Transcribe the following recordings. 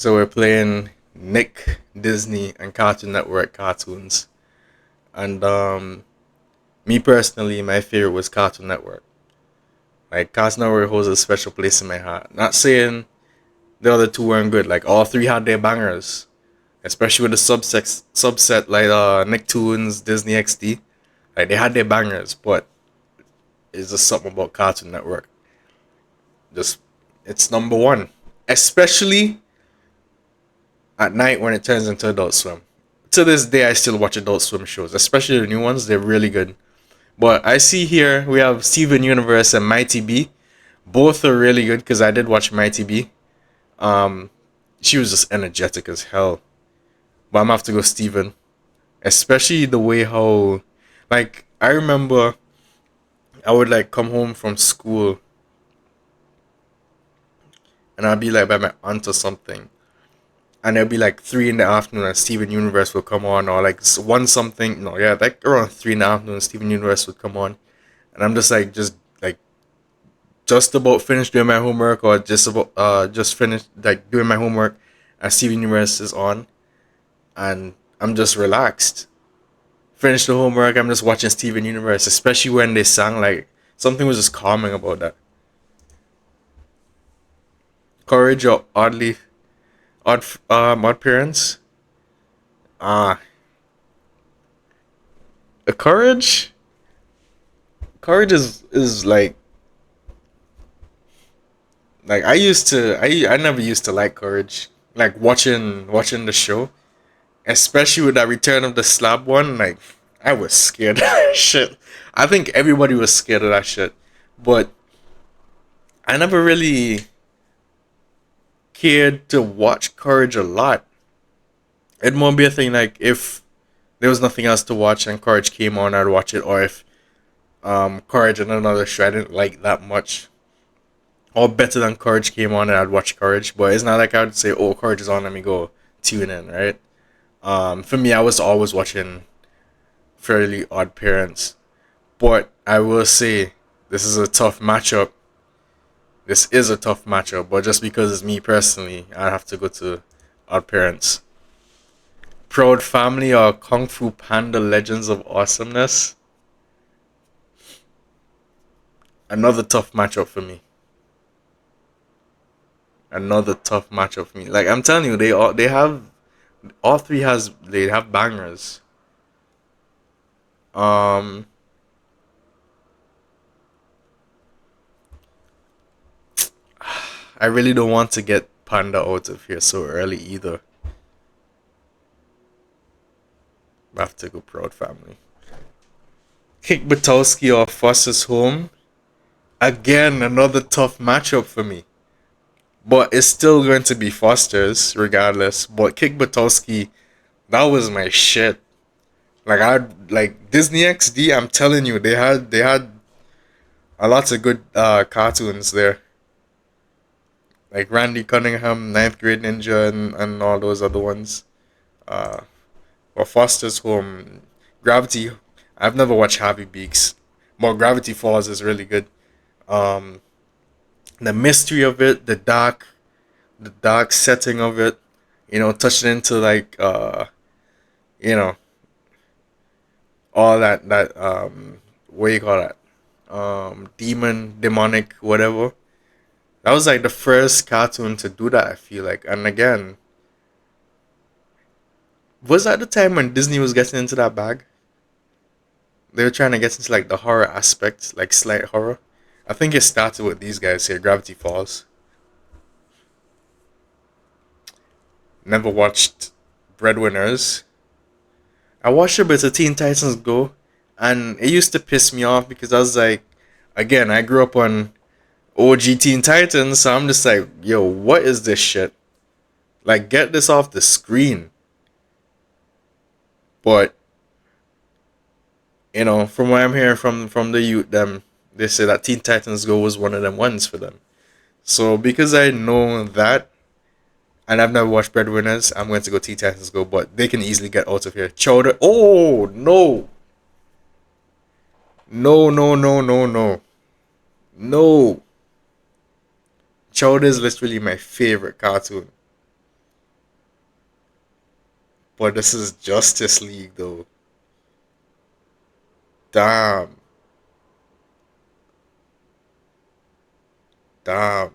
So we're playing Nick, Disney, and Cartoon Network cartoons. And me personally, my favorite was Cartoon Network. Like Cartoon Network holds a special place in my heart. Not saying the other two weren't good. Like all three had their bangers, especially with the subset like Nicktoons, Disney XD. Like they had their bangers, but it's just something about Cartoon Network. Just it's number one, especially at night when it turns into Adult Swim. To this day, I still watch Adult Swim shows, especially the new ones. They're really good. But I see here we have Steven Universe and Mighty B. Both are really good because I did watch Mighty B. Um, she was just energetic as hell. But I'm gonna have to go Steven, especially the way how, like, I remember I would like come home from school and I'd be like by my aunt or something, and it'll be like 3 in the afternoon and Steven Universe would come on, or like one something. No, yeah, like around 3 in the afternoon, Steven Universe would come on, and I'm just just about finished doing my homework, or just finished like doing my homework, and Steven Universe is on, and I'm just relaxed. Finish the homework, I'm just watching Steven Universe, especially when they sang like something was just calming about that. Courage or odd parents. Ah, the courage is like I never used to like courage. Like watching the show, especially with that Return of the Slab one. Like I was scared of that shit. I think everybody was scared of that shit, but I never really cared to watch Courage a lot. It won't be a thing like if there was nothing else to watch and Courage came on, I'd watch it, or if Courage and another show I didn't like that much, or better than Courage came on, and I'd watch Courage. But it's not like I would say, "Oh, Courage is on, let me go tune in." Right? For me, I was always watching Fairly Odd Parents, but I will say this is a tough matchup. This is a tough matchup, but just because it's me personally, I have to go to Odd Parents. Proud Family or Kung Fu Panda Legends of Awesomeness. Another tough matchup for me. Another tough matchup for me. Like I'm telling you, they have all three has they have bangers. Um, I really don't want to get Panda out of here so early either. I have to go Proud Family. Kick Butowski or Foster's Home. Again, another tough matchup for me. But it's still going to be Foster's regardless. But Kick Butowski, that was my shit. Like I like Disney XD. I'm telling you, they had a lot of good cartoons there, like Randy Cunningham, Ninth Grade Ninja, and all those other ones. Uh, or Foster's Home, Gravity. I've never watched Harvey Beaks, but Gravity Falls is really good. Um, the mystery of it, the dark setting of it, touching into like you know, all that what do you call that? Demonic, whatever. That was like the first cartoon to do that, I feel like. And again, was that the time when Disney was getting into that bag? They were trying to get into like the horror aspect, like slight horror. I think it started with these guys here, Gravity Falls. Never watched Breadwinners. I watched a bit of Teen Titans Go, and it used to piss me off because I was like, again, I grew up on OG Teen Titans, so I'm just like, yo, what is this shit? Like, get this off the screen. But from what I'm hearing from the youth, them they say that Teen Titans Go was one of them ones for them. So because I know that, and I've never watched Breadwinners, I'm going to go Teen Titans Go, but they can easily get out of here. Chowder, oh no, no, no, no, no, no, no. Chowder is literally my favorite cartoon. But this is Justice League though. Damn, damn.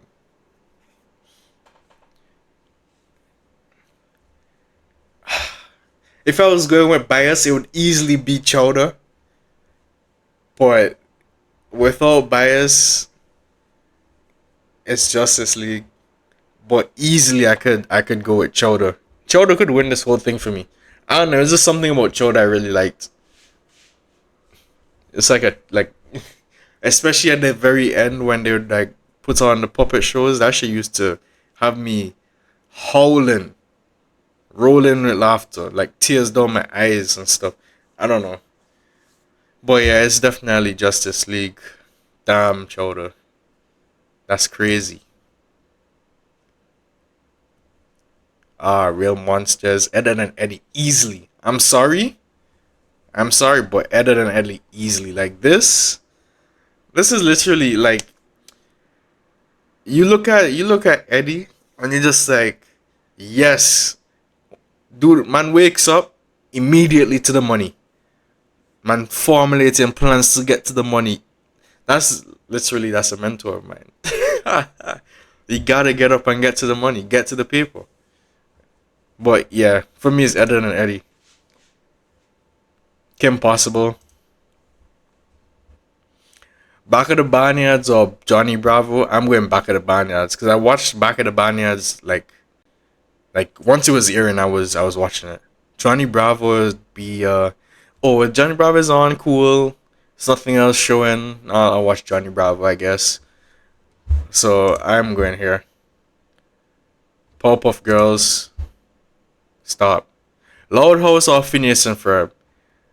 If I was going with bias, it would easily be Chowder. But without bias, it's Justice League. But easily, I could go with Chowder. Chowder could win this whole thing for me. I don't know. There's just something about Chowder I really liked. It's like especially at the very end when they would like put on the puppet shows. That shit used to have me howling, rolling with laughter, like tears down my eyes and stuff. I don't know, but yeah, it's definitely Justice League. Damn, Chowder, that's crazy. Real monsters. Ed and Eddie easily. I'm sorry, but Ed and Eddie easily. Like this. This is literally like you look at Eddie and you're just like, yes, dude. Man wakes up immediately to the money. Man formulating plans to get to the money. That's a mentor of mine. You gotta get up and get to the money, get to the people. But yeah, for me it's Ed and Eddie. Kim Possible, Back of the Barnyards or Johnny Bravo. I'm going Back of the Barnyards because I watched Back of the Barnyards like once it was airing, I was watching it. Johnny Bravo would be oh, if Johnny Bravo is on, cool. There's nothing else showing. I'll watch Johnny Bravo, I guess. So I'm going here. Powerpuff Girls, stop. Loud House or Phineas and Ferb.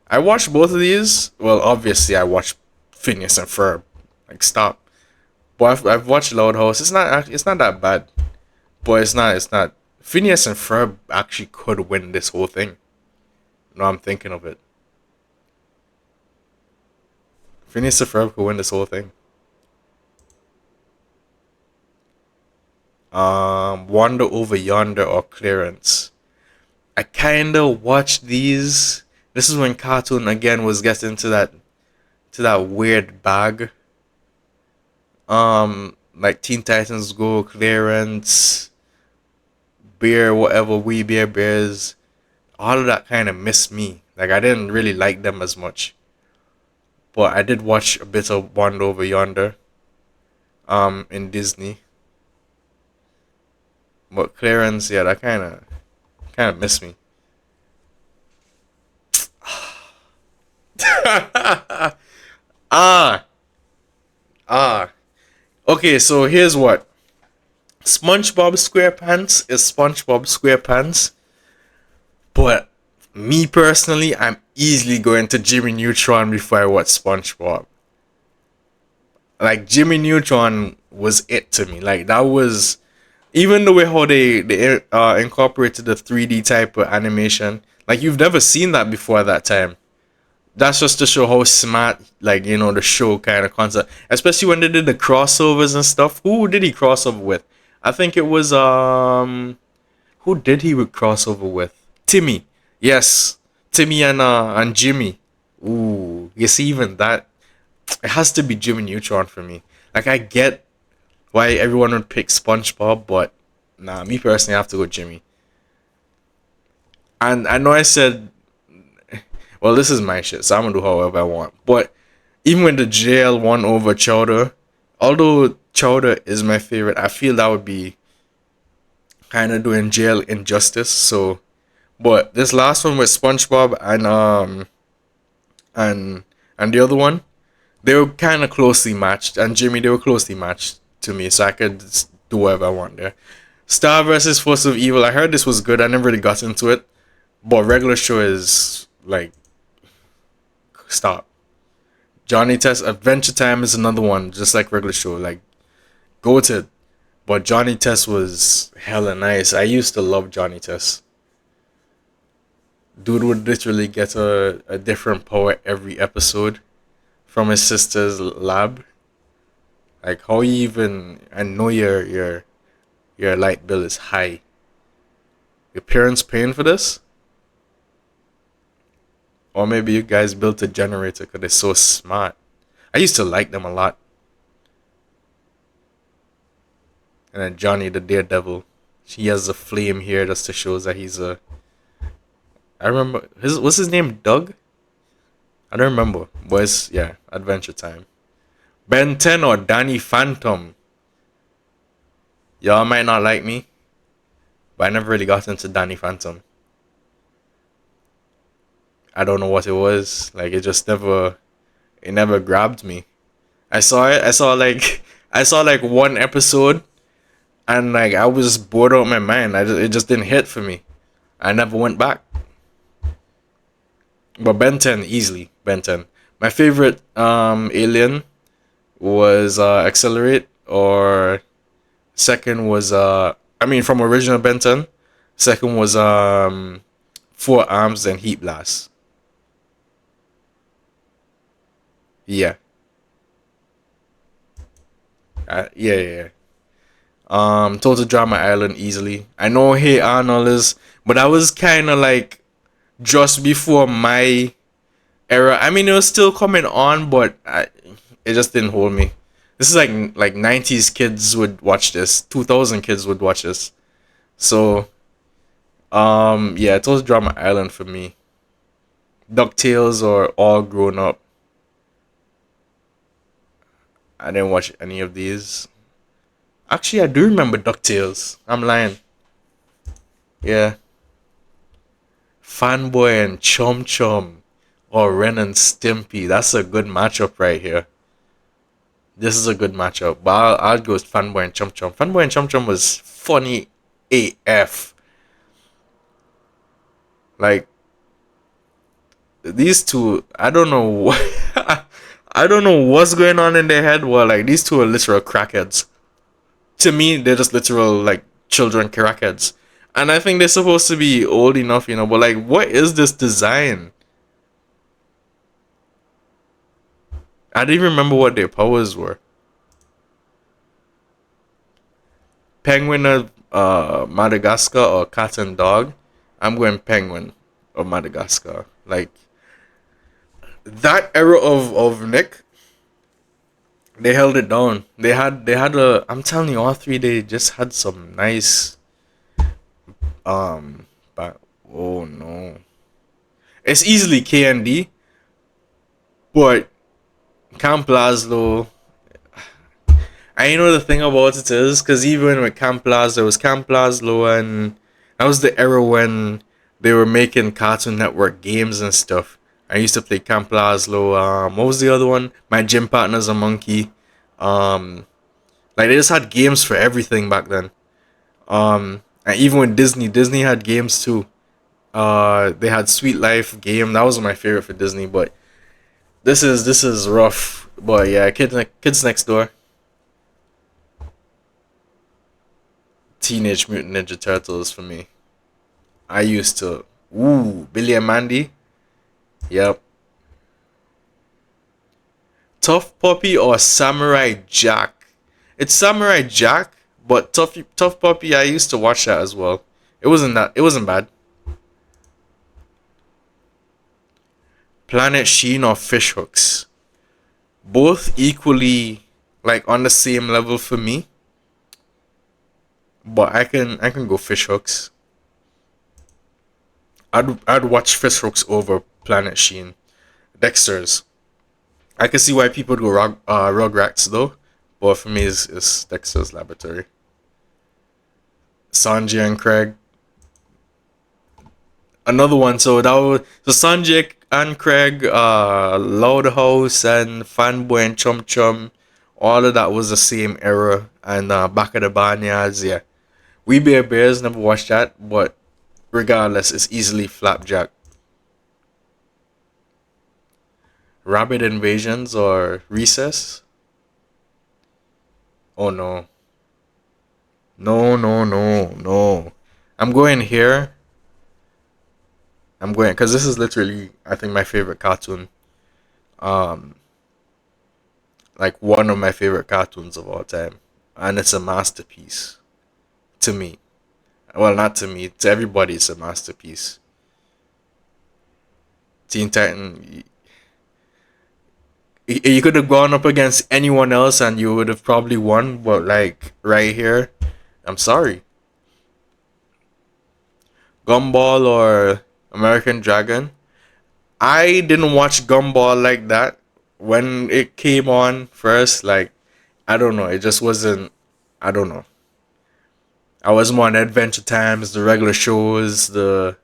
I watched both of these. Well, obviously I watched Phineas and Ferb. Like stop. But I've watched Loud House. It's not that bad. But it's not. Phineas and Ferb actually could win this whole thing. No, I'm thinking of it. Phineas and Ferb could win this whole thing. Wander Over Yonder or Clearance. I kinda watched these. This is when cartoon again was getting to that weird bag. Like Teen Titans Go, Clearance, Bear, whatever, We Bear Bears. All of that kind of missed me. Like I didn't really like them as much, but I did watch a bit of Wander Over Yonder. In Disney, but Clearance, yeah, that kind of missed me. ah, ah. Okay, so here's what SpongeBob SquarePants is SpongeBob SquarePants, but me personally, I'm easily going to Jimmy Neutron before I watch SpongeBob. Like Jimmy Neutron was it to me. Like that was even the way how they incorporated the 3D type of animation. Like you've never seen that before at that time. That's just to show how smart, like the show kind of concept. Especially when they did the crossovers and stuff. Who did he crossover with? I think it was who did he would crossover with? Timmy. Yes, Timmy and Jimmy. Ooh, you see, even that it has to be Jimmy Neutron for me. Like I get why everyone would pick SpongeBob, but nah, me personally, I have to go Jimmy. And I know I said, well, this is my shit, so I'm gonna do however I want. But even with the jail one over Chowder, although Chowder is my favorite, I feel that would be kind of doing jail injustice. So, but this last one with SpongeBob and and the other one, they were kind of closely matched, and Jimmy, they were closely matched to me, so I could do whatever I want there. Star versus Force of Evil. I heard this was good. I never really got into it, but regular show is like stop. Johnny Test Adventure Time is another one, just like regular show, like go to. But Johnny Test was hella nice. I used to love Johnny Test. Dude would literally get a different power every episode from his sister's lab. Like how you even I know your light bill is high. Your parents paying for this? Or maybe you guys built a generator because they're so smart. I used to like them a lot. And then Johnny the Daredevil. He has a flame here just to show that he's a. I remember what's his name? Doug. I don't remember. But it's, yeah, Adventure Time. Ben 10 or Danny Phantom. Y'all might not like me, but I never really got into Danny Phantom. I don't know what it was. Like it never grabbed me. I saw it. I saw like one episode, and like I was bored out of my mind. It just didn't hit for me. I never went back. But Ben 10 easily Ben 10. My favorite alien was Accelerate, or second was I mean from original Ben 10. Second was Four Arms and Heat Blast. Yeah. Yeah. Total Drama Island easily. I know Hey Arnold is, but that was kind of like just before my era. I mean, it was still coming on, but it just didn't hold me. This is like 90s kids would watch this. 2000 kids would watch this. So, yeah, Total Drama Island for me. DuckTales or All Grown Up. I didn't watch any of these. Actually, I do remember DuckTales. I'm lying. Yeah. Fanboy and Chum Chum, or Ren and Stimpy. That's a good matchup right here. This is a good matchup. But I'll go with Fanboy and Chum Chum. Fanboy and Chum Chum was funny AF. Like these two, I don't know what I don't know what's going on in their head. Well, like these two are literal crackheads. To me, they're just literal like children crackheads. And I think they're supposed to be old enough, but like what is this design? I didn't even remember what their powers were. Penguin of Madagascar or cat and dog? I'm going penguin of Madagascar. Like that era of Nick, they held it down. They had a. I'm telling you, all three they just had some nice. But oh no, it's easily K and D, but Camp Lazlo. I know the thing about it is because even with Camp Lazlo, there was Camp Lazlo, and that was the era when they were making Cartoon Network games and stuff. I used to play Camp Lazlo. What was the other one? My gym partner's a monkey. Um, like they just had games for everything back then. And even with Disney had games too. They had Sweet Life game. That was my favorite for Disney. But this is rough. But yeah, kids next door. Teenage Mutant Ninja Turtles for me. I used to. Ooh, Billy and Mandy. Yep. Tough Puppy or Samurai Jack? It's Samurai Jack, but Tough Puppy. I used to watch that as well. It wasn't bad. Planet Sheen or Fish Hooks? Both equally like on the same level for me, but I can go Fish Hooks. I'd watch Fish Hooks over Planet Sheen. Dexter's. I can see why people go Rugrats though, but for me it's Dexter's Laboratory. Sanjay and Craig. Another one. So Sanjay and Craig, Loud House and Fanboy and Chum Chum, all of that was the same era. And Back of the Barnyards, yeah. We Bear Bears never watched that, but regardless, it's easily Flapjack. Rabbit Invasions or Recess? Oh no. No. I'm going here. I'm going because this is literally I think my favorite cartoon. Um, like one of my favorite cartoons of all time, and it's a masterpiece to me. Well, not to me, to everybody, it's a masterpiece. Teen Titan. You could have gone up against anyone else and you would have probably won, but like right here, I'm sorry. Gumball or American Dragon. I didn't watch Gumball like that when it came on first. Like, I don't know. It just wasn't. I don't know. I was more on Adventure Times, the regular shows, the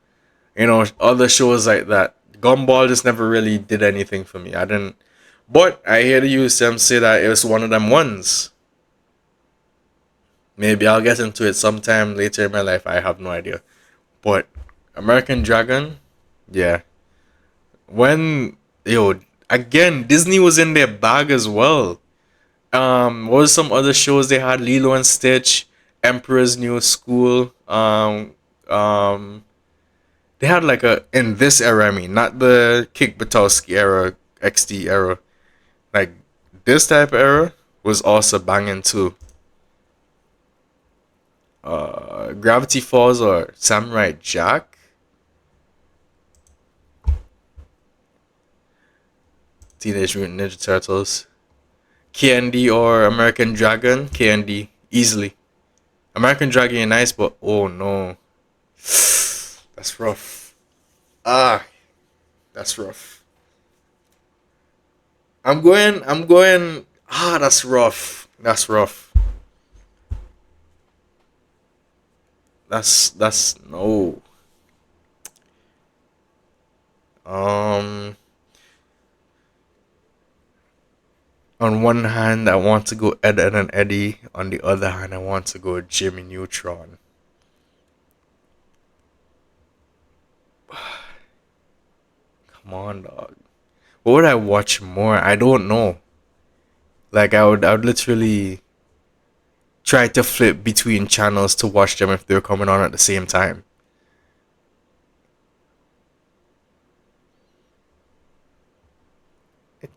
other shows like that. Gumball just never really did anything for me. I didn't. But I hear you them say that it was one of them ones. Maybe I'll get into it sometime later in my life. I have no idea. But American Dragon, yeah. When again, Disney was in their bag as well. What was some other shows they had? Lilo and Stitch, Emperor's New School. They had like a in this era. I mean, not the Kick Butowski era, XD era. Like this type of era was also banging too. Gravity Falls or Samurai Jack. Teenage Mutant Ninja Turtles. Candy or American Dragon. Candy easily. American Dragon is nice, but oh no, that's rough. Ah, that's rough. I'm going. I'm going. Ah, that's rough. That's rough. That's no. Um, on one hand, I want to go Ed, Ed and Eddie. On the other hand, I want to go Jimmy Neutron. Come on, dog. What would I watch more? I don't know. Like I would literally try to flip between channels to watch them if they're coming on at the same time.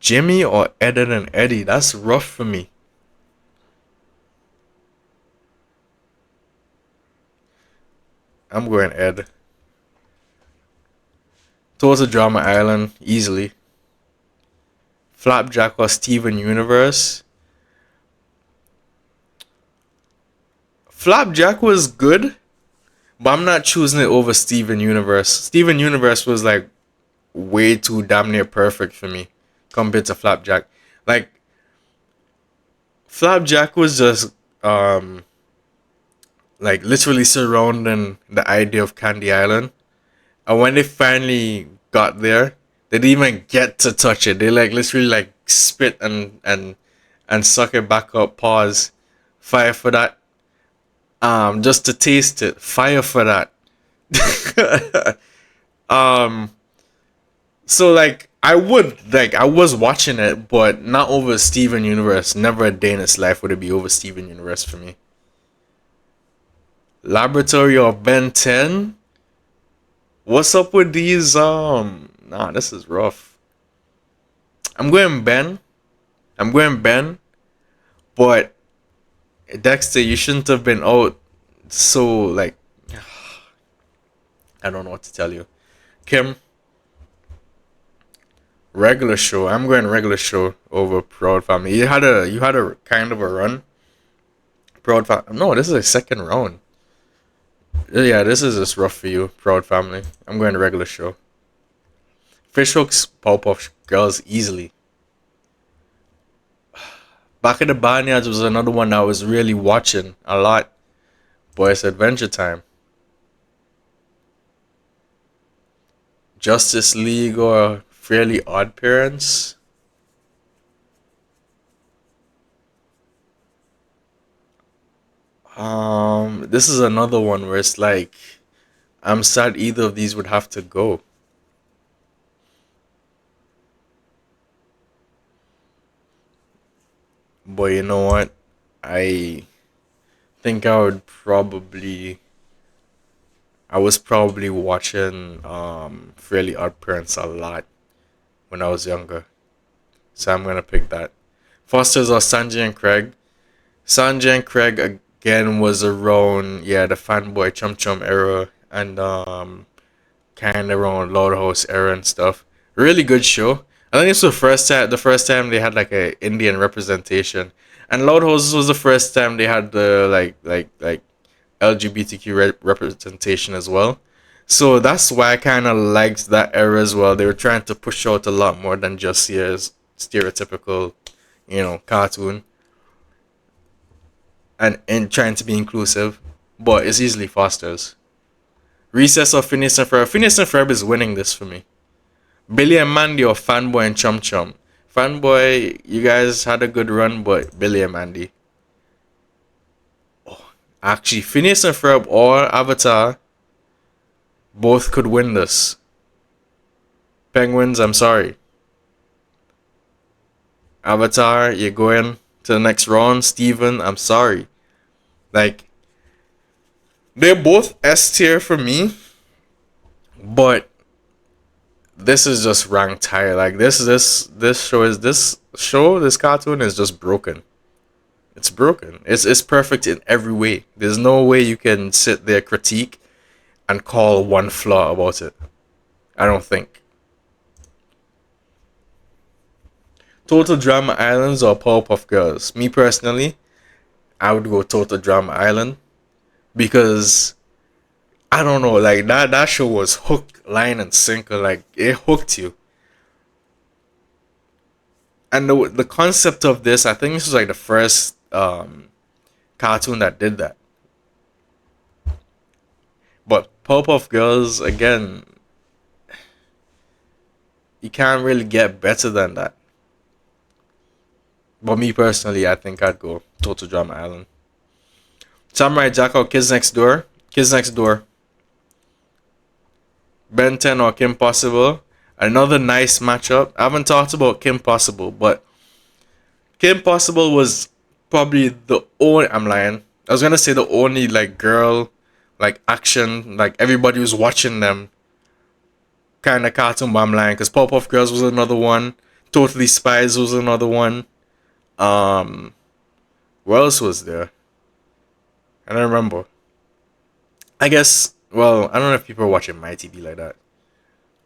Jimmy or Ed, Ed and Eddie? That's rough for me. I'm going Ed. Total Drama Island, easily. Flapjack or Steven Universe. Flapjack was good, but I'm not choosing it over Steven Universe. Steven Universe was like way too damn near perfect for me compared to Flapjack. Like Flapjack was just like literally surrounding the idea of Candy Island. And when they finally got there, they didn't even get to touch it. They like literally like spit and suck it back up. Pause. Fire for that. Just to taste it. Fire for that. um. So like I was watching it, but not over Steven Universe. Never a day in its life would it be over Steven Universe for me. Laboratory of Ben 10. What's up with these? Nah, this is rough. I'm going Ben. I'm going Ben. But Dexter, you shouldn't have been out. So like, I don't know what to tell you. Kim, regular show. I'm going regular show over Proud Family. You had a kind of a run. Proud Family. No, this is a second round. Yeah, this is just rough for you, Proud Family. I'm going to regular show. Fishhooks, Powerpuff Girls easily. Back in the Barnyards was another one I was really watching a lot. Boy, it's Adventure Time. Justice League or Fairly Odd Parents. This is another one where it's like I'm sad either of these would have to go. But you know what? I think I was probably watching Fairly Odd Parents a lot when I was younger. So I'm gonna pick that. Foster's or Sanjay and Craig. Sanjay and Craig again was around the fanboy chum chum era and kind of around Loud House era and stuff. Really good show. I think it's the first time they had like a Indian representation, and Loud Houses was the first time they had the like LGBTQ representation as well. So that's why I kind of liked that era as well. They were trying to push out a lot more than just your stereotypical, cartoon, and trying to be inclusive. But it's easily Foster's. Recess or Phineas and Ferb. Phineas and Ferb is winning this for me. Billy and Mandy or Fanboy and Chum Chum. Fanboy, you guys had a good run, but Billy and Mandy. Actually, Phineas and Ferb or Avatar both could win this. Penguins, I'm sorry. Avatar, you're going to the next round. Steven, I'm sorry. Like, they're both S tier for me, but this is just ranked higher. Like this cartoon is just broken. It's broken. It's perfect in every way. There's no way you can sit there critique and call one flaw about it. I don't think. Total Drama Islands or Powerpuff Girls? Me personally, I would go Total Drama Island because I don't know, like that show was hook, line, and sinker. Like it hooked you. And the concept of this, I think this was like the first cartoon that did that. But Powerpuff Girls, again, you can't really get better than that. But me personally, I think I'd go Total Drama Island. Samurai Jack or Kids Next Door? Kids Next Door. Ben 10 or Kim Possible? Another nice matchup. I haven't talked about Kim Possible, but Kim Possible was probably the only. I'm lying. I was gonna say the only like girl, like action, like everybody was watching them kind of cartoon, but I'm lying because Powerpuff Girls was another one. Totally Spies was another one. Um, what else was there? I don't remember. I guess. Well, I don't know if people are watching my TV like that.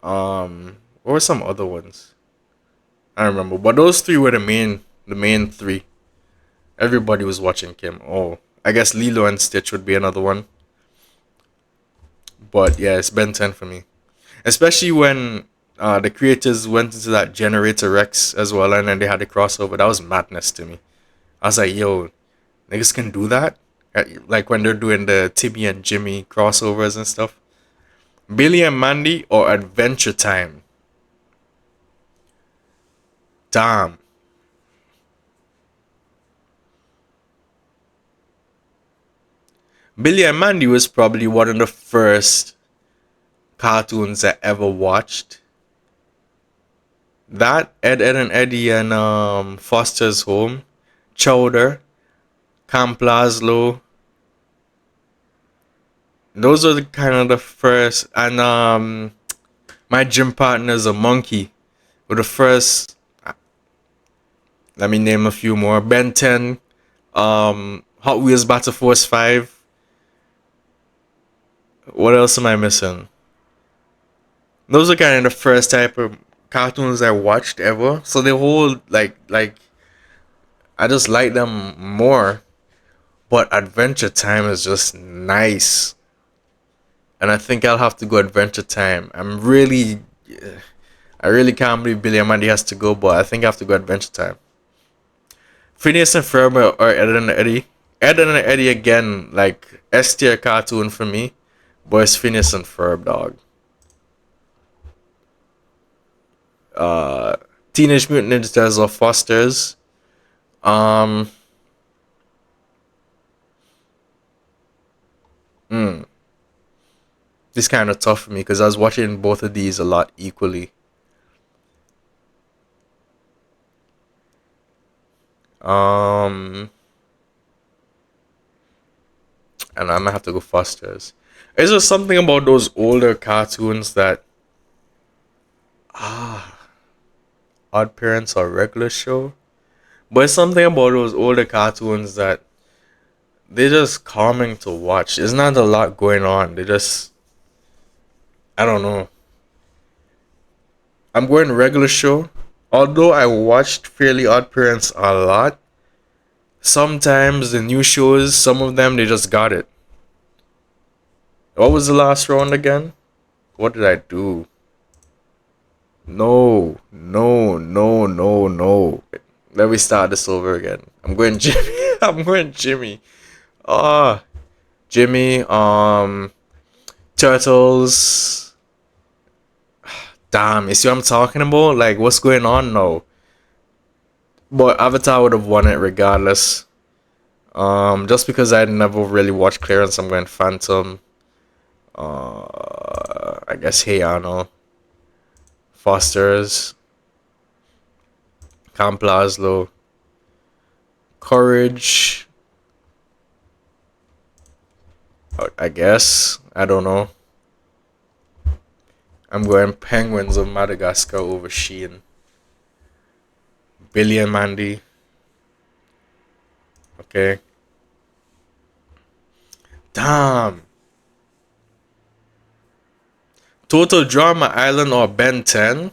What were some other ones? I don't remember, but those three were the main three. Everybody was watching Kim. Oh, I guess Lilo and Stitch would be another one. But yeah, it's Ben 10 for me. Especially when the creators went into that Generator Rex as well, and then they had the crossover. That was madness to me. I was like, yo, niggas can do that? Like when they're doing the Timmy and Jimmy crossovers and stuff. Billy and Mandy or Adventure Time? Damn. Billy and Mandy was probably one of the first cartoons I ever watched. That Ed and Eddie and Foster's Home, Chowder, Camp Lazlo. Those are the kind of the first, and my gym partner's a monkey. Were the first. Let me name a few more. Ben 10, Hot Wheels Battle Force 5. What else am I missing? Those are kind of the first type of cartoons I watched ever. So the whole like I just like them more. But Adventure Time is just nice. And I think I'll have to go Adventure Time. I really can't believe Billy and Mandy has to go, but I think I have to go Adventure Time. Phineas and Ferb or Ed and Eddie. Ed and Eddie again, like S tier cartoon for me. But it's Phineas and Ferb, dog. Uh, Teenage Mutant Ninja Turtles or Foster's. Um, mm, this kind of tough for me because I was watching both of these a lot equally. Um, and I might have to go Foster's. Is there something about those older cartoons that Odd Parents or Regular Show? But it's something about those older cartoons that they're just calming to watch. There's not a lot going on. They just I don't know. I'm going regular show. Although I watched Fairly Odd Parents a lot, sometimes the new shows, some of them they just got it. What was the last round again? What did I do? No, no, no, no, no. Let me start this over again. I'm going Jimmy. I'm going Jimmy. Ah, Jimmy. Turtles. Damn, you see what I'm talking about? Like, what's going on now? But Avatar would have won it regardless. Just because I never really watched Clearance, I'm going Phantom. I guess Hey Arnold, Foster's, Camp Lazlo, Courage. I guess I don't know. I'm going Penguins of Madagascar over Sheen. Billy and Mandy. Okay. Damn. Total Drama Island or Ben 10?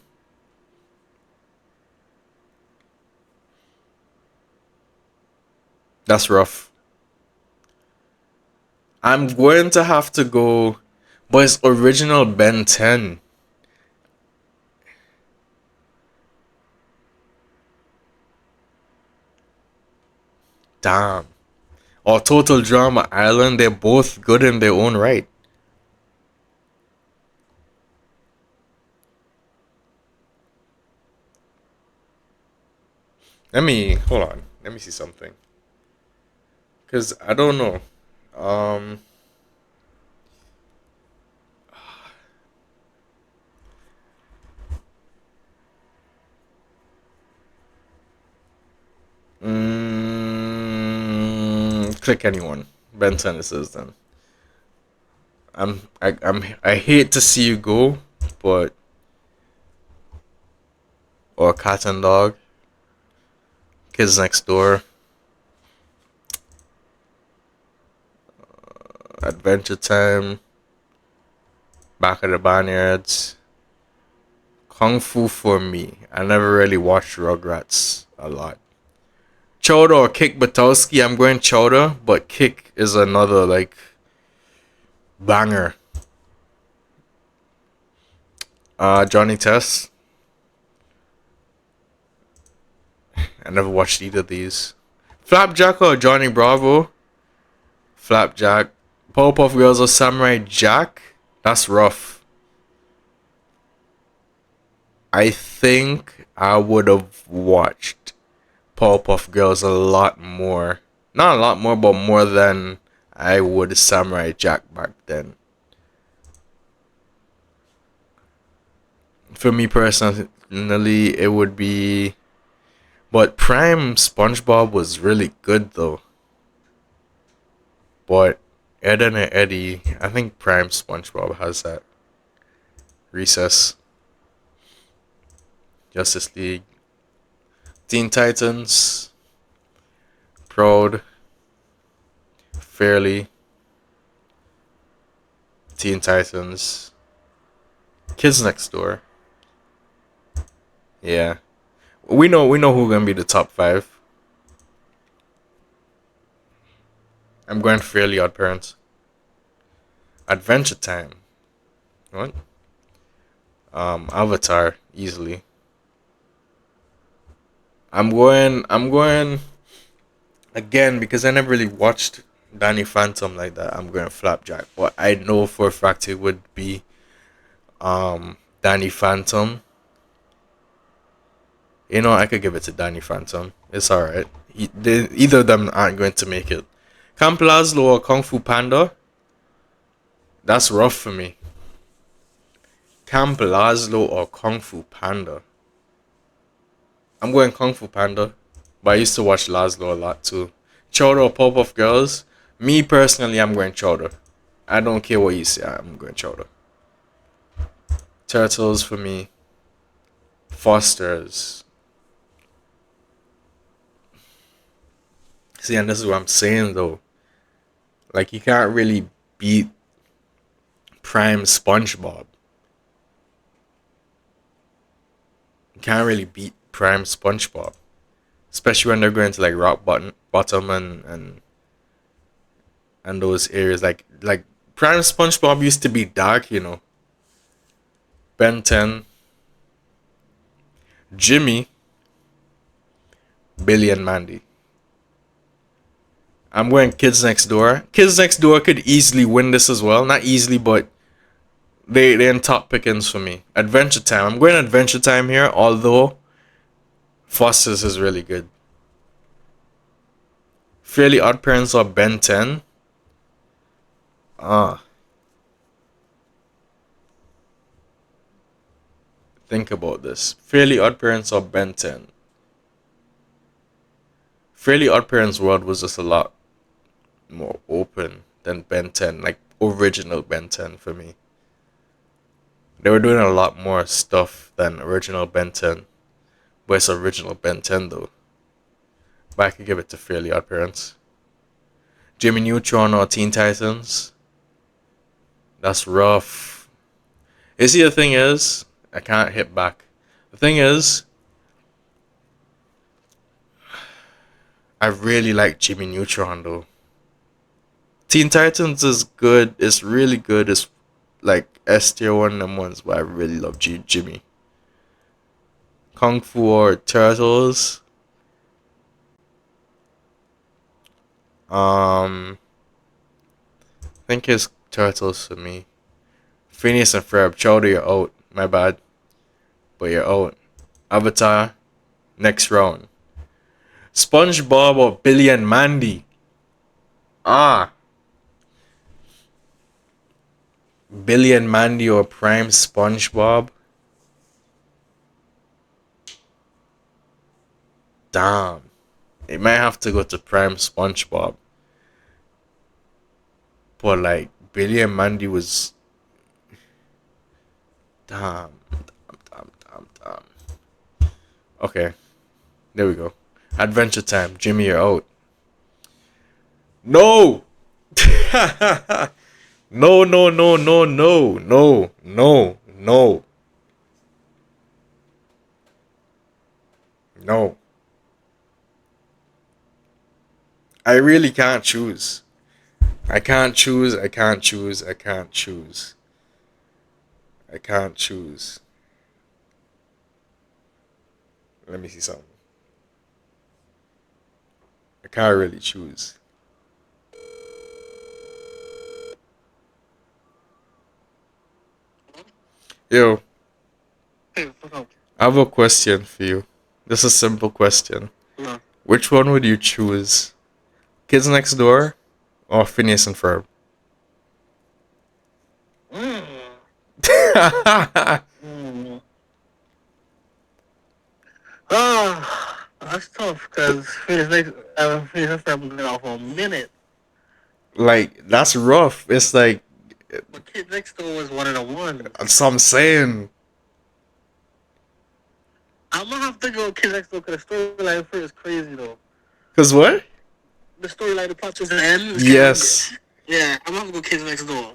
That's rough. I'm going to have to go. But it's original Ben 10. Damn. Or Total Drama Island. They're both good in their own right. Let me hold on. Let me see something. Cause I don't know. Um. Click anyone. Ben Tennis's then. I hate to see you go, but or Cat and Dog, Kids Next Door, Adventure Time, Back of the Barnyards, Kung Fu for me. I never really watched Rugrats a lot. Chowder or Kick Butowski. I'm going Chowder, but Kick is another like banger. Johnny Test. I never watched either of these. Flapjack or Johnny Bravo. Flapjack. Powerpuff Girls or Samurai Jack. That's rough. I think I would have watched Powerpuff Girls a lot more. Not a lot more, but more than I would Samurai Jack back then. For me personally, it would be. But Prime SpongeBob was really good though. But Ed and Eddie, I think Prime SpongeBob has that. Recess, Justice League, Teen Titans, Proud, Fairly, Teen Titans, Kids Next Door. Yeah, we know who gonna be the top five. I'm going Fairly Odd Parents. Adventure Time. What? Avatar easily. I'm going again because I never really watched Danny Phantom like that. I'm going Flapjack, but I know for a fact it would be Danny Phantom. You know, I could give it to Danny Phantom. It's alright. Either of them aren't going to make it. Camp Lazlo or Kung Fu Panda? That's rough for me. Camp Lazlo or Kung Fu Panda? I'm going Kung Fu Panda, but I used to watch Lazlo a lot too. Chowder or Pop-Off Girls? Me personally, I'm going Chowder. I don't care what you say, I'm going Chowder. Turtles for me. Fosters. See, and this is what I'm saying though. Like, you can't really beat Prime SpongeBob. can't really beat Prime SpongeBob, especially when they're going to like bottom and those areas. Like Prime SpongeBob used to be dark, you know. Ben 10, Jimmy, Billy, and Mandy. I'm going Kids Next Door. Kids Next Door could easily win this as well. Not easily, but they're in top pickings for me. Adventure Time. I'm going Adventure Time here, although Foster's is really good. Fairly Odd Parents or Ben 10. Think about this. Fairly Odd Parents or Ben 10. Fairly Odd Parents world was just a lot more open than Ben 10, like original Ben 10 for me. They were doing a lot more stuff than original Ben 10, but it's original Ben 10 though. But I could give it to Fairly Odd Parents. Jimmy Neutron or Teen Titans. That's rough. You see, the thing is, I can't hit back. The thing is, I really like Jimmy Neutron though. Teen Titans is good. It's really good. It's like S tier one of them ones, but I really love Jimmy. Kung Fu or Turtles. I think it's Turtles for me. Phineas and Ferb. Chowder, you're out. My bad, but you're out. Avatar. Next round. SpongeBob or Billy and Mandy. Billy and Mandy or Prime SpongeBob. Damn. It might have to go to Prime SpongeBob. But like Billy and Mandy was damn. Okay. There we go. Adventure Time. Jimmy, you're out. No! No, no, no, no, no, no, no, no. No. I really can't choose. I can't choose. I can't choose. I can't choose. I can't choose. Let me see something. I can't really choose. Yo, Hey, what's up? I have a question for you. This is a simple question. No. Which one would you choose? Kids Next Door or Phineas and Ferb? Mm. Mm. That's tough because Phoenix next time been out for a minute. Like, that's rough. It's like, But Kid Next Door was one of the ones. that's what I'm saying. I'm gonna have to go Kid Next Door because the storyline for it is crazy though. Cause what? The storyline, the plot twist at the end. Is Yes. Yeah, I'm gonna have to go Kids Next Door.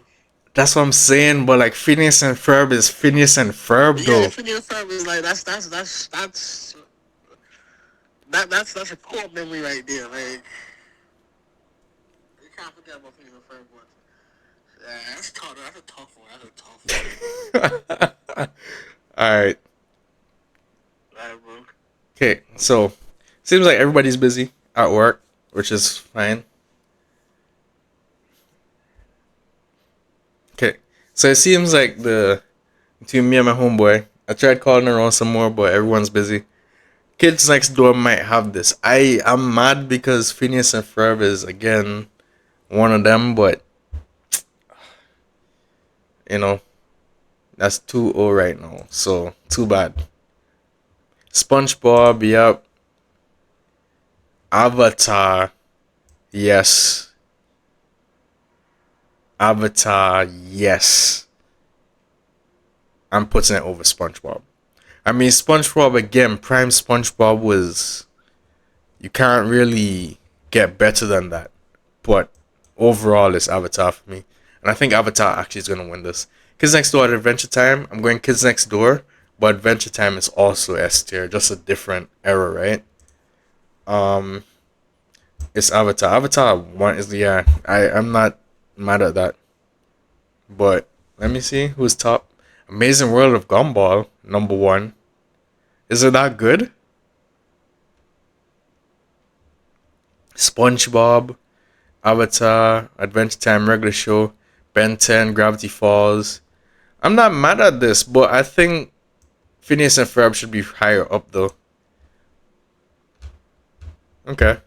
That's what I'm saying, but like Phineas and Ferb is Phineas and Ferb Yeah, though. Phineas Ferb is like that's a core memory right there. Like you can't forget about Phineas and Ferb, but yeah, that's tough. That's a tough one. That's a tough one. Alright. Alright, bro. Okay, so seems like everybody's busy at work, which is fine. Okay. So it seems like between me and my homeboy, I tried calling around some more, but everyone's busy. Kids Next Door might have this. I'm mad because Phineas and Ferb is again one of them, but you know, that's 2-0 right now. So too bad. SpongeBob, yep. Avatar, yes. Avatar, yes. I'm putting it over SpongeBob. I mean, SpongeBob again, Prime SpongeBob was. You can't really get better than that. But overall, it's Avatar for me. And I think Avatar actually is going to win this. Kids Next Door at Adventure Time, I'm going Kids Next Door. but Adventure Time is also S tier, just a different era, right? Um, it's Avatar. Avatar one is yeah. I'm not mad at that, but let me see who's top. Amazing World of Gumball number one. Is it that good? SpongeBob, Avatar, Adventure Time, regular show, Ben 10, Gravity Falls. I'm not mad at this, but I think Phineas and Ferb should be higher up though. Okay.